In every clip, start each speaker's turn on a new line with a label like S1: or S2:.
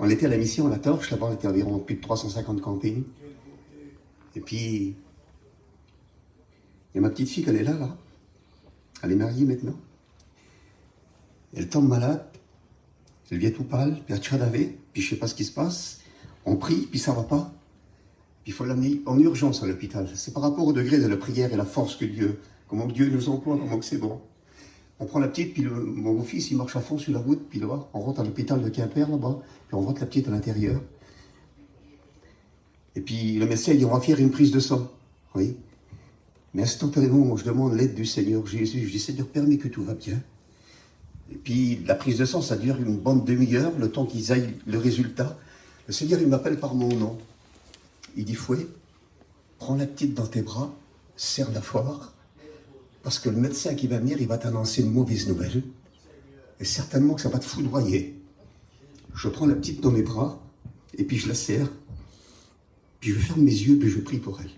S1: On était à la mission à la Torche, là-bas on était environ plus de 350 campings. Et puis, il y a ma petite fille, elle est là. Elle est mariée maintenant. Elle tombe malade, elle vient tout pâle, puis elle tchadavé, puis je sais pas ce qui se passe. On prie, puis ça va pas. Puis il faut l'amener en urgence à l'hôpital. C'est par rapport au degré de la prière et la force que Dieu, comment Dieu nous emploie, comment que c'est bon. On prend la petite, puis mon fils, il marche à fond sur la route, puis là, on rentre à l'hôpital de Quimper, là-bas, puis on rentre la petite à l'intérieur. Et puis le médecin, il dit, on va faire une prise de sang. Oui. Mais instantanément, je demande l'aide du Seigneur Jésus. Je dis, Seigneur, permets que tout va bien. Et puis la prise de sang, ça dure une bonne demi-heure, le temps qu'ils aillent le résultat. Le Seigneur, il m'appelle par mon nom. Il dit, Fouet, prends la petite dans tes bras, serre-la fort, parce que le médecin qui va venir, il va t'annoncer une mauvaise nouvelle. Et certainement que ça va te foudroyer. Je prends la petite dans mes bras, et puis je la serre, puis je ferme mes yeux, puis je prie pour elle.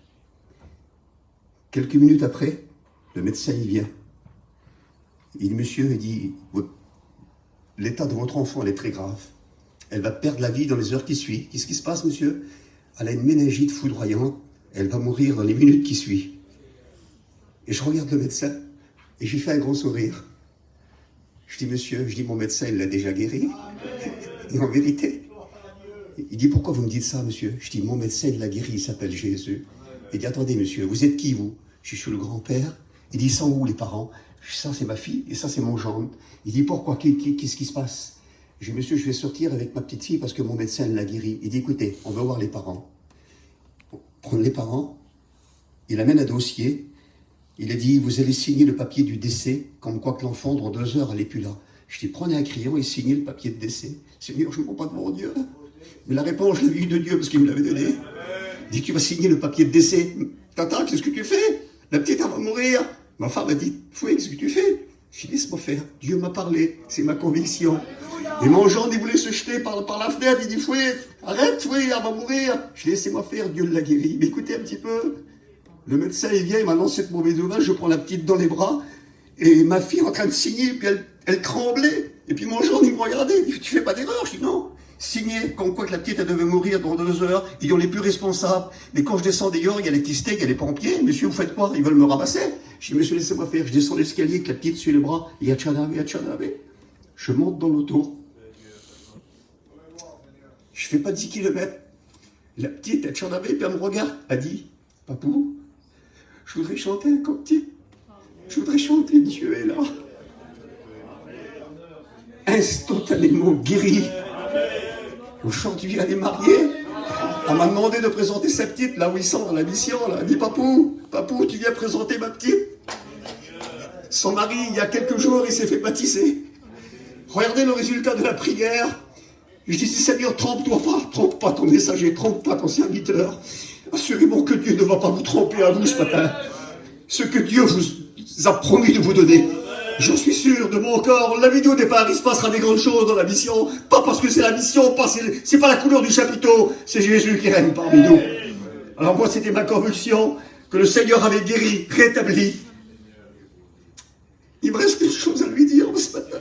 S1: Quelques minutes après, le médecin, il vient. Il dit, monsieur, il dit, l'état de votre enfant, elle est très grave. Elle va perdre la vie dans les heures qui suivent. Qu'est-ce qui se passe, monsieur? Elle a une méningite foudroyante. Elle va mourir dans les minutes qui suivent. Et je regarde le médecin et je lui fais un grand sourire. Je dis, monsieur, mon médecin, il l'a déjà guéri. Et en vérité, il dit, pourquoi vous me dites ça, monsieur? Je dis, mon médecin, il l'a guéri, il s'appelle Jésus. Il dit, attendez, monsieur, vous êtes qui, vous? Je suis le grand-père. Il dit, ils sont où, les parents? Ça, c'est ma fille et ça, c'est mon gendre. Il dit, pourquoi? Qu'est-ce qui se passe? Je dis, monsieur, je vais sortir avec ma petite fille parce que mon médecin l'a guéri. Il dit, écoutez, on veut voir les parents. Prendre les parents, il amène un dossier. Il a dit, vous allez signer le papier du décès, comme quoi que l'enfant, dans 2 heures, elle n'est plus là. Je dis, prenez un crayon et signez le papier de décès. Seigneur, je ne mens pas devant Dieu. Mais la réponse, je l'ai vue de Dieu parce qu'il me l'avait donné. Il dit, tu vas signer le papier de décès. Tata, qu'est-ce que tu fais? La petite, elle va mourir. Ma femme a dit, Fouet, qu'est-ce que tu fais? Je dis, laisse-moi faire. Dieu m'a parlé. C'est ma conviction. Et mon gendre, il voulait se jeter par la fenêtre. Il dit, Fouet, arrête, Fouet, elle va mourir. Je dis, laissez-moi faire. Dieu l'a guéri. Mais écoutez un petit peu. Le médecin, il vient, il m'annonce cette mauvaise nouvelle. Je prends la petite dans les bras. Et ma fille est en train de signer. Puis elle tremblait. Et puis mon gendre, il me regardait. Il dit, tu fais pas d'erreur? Je dis, non. Signé, comme quoi que la petite, elle devait mourir dans 2 heures, et on n'est plus responsable. Mais quand je descends d'ailleurs, il y a les petits steaks, il y a les pompiers. Monsieur, vous faites quoi? Ils veulent me ramasser. Je dis, monsieur, laissez-moi faire. Je descends l'escalier avec la petite sur les bras. Il y a tchadavé. Je monte dans l'auto. Je fais pas 10 kilomètres. La petite, elle tchadavé, puis elle me regarde. Elle dit, papou, je voudrais chanter un cantique. Je voudrais chanter Dieu est là. Instantanément guéri. Aujourd'hui, elle est mariée. Elle m'a demandé de présenter sa petite, là où ils sont dans la mission. Là. Elle dit, papou, tu viens présenter ma petite. Son mari, il y a quelques jours, il s'est fait baptiser. Regardez le résultat de la prière. Je dis, Seigneur, trompe pas ton messager, trompe pas ton serviteur. Assurez-moi que Dieu ne va pas vous tromper à vous ce matin. Ce que Dieu vous a promis de vous donner. J'en suis sûr de mon corps, la vie au départ, il se passera des grandes choses dans la mission. Pas parce que c'est la mission, c'est pas la couleur du chapiteau, c'est Jésus qui règne parmi nous. Alors moi, c'était ma conviction que le Seigneur avait guéri, rétabli. Il me reste quelque chose à lui dire ce matin.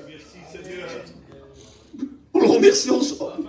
S1: On le remercie ensemble.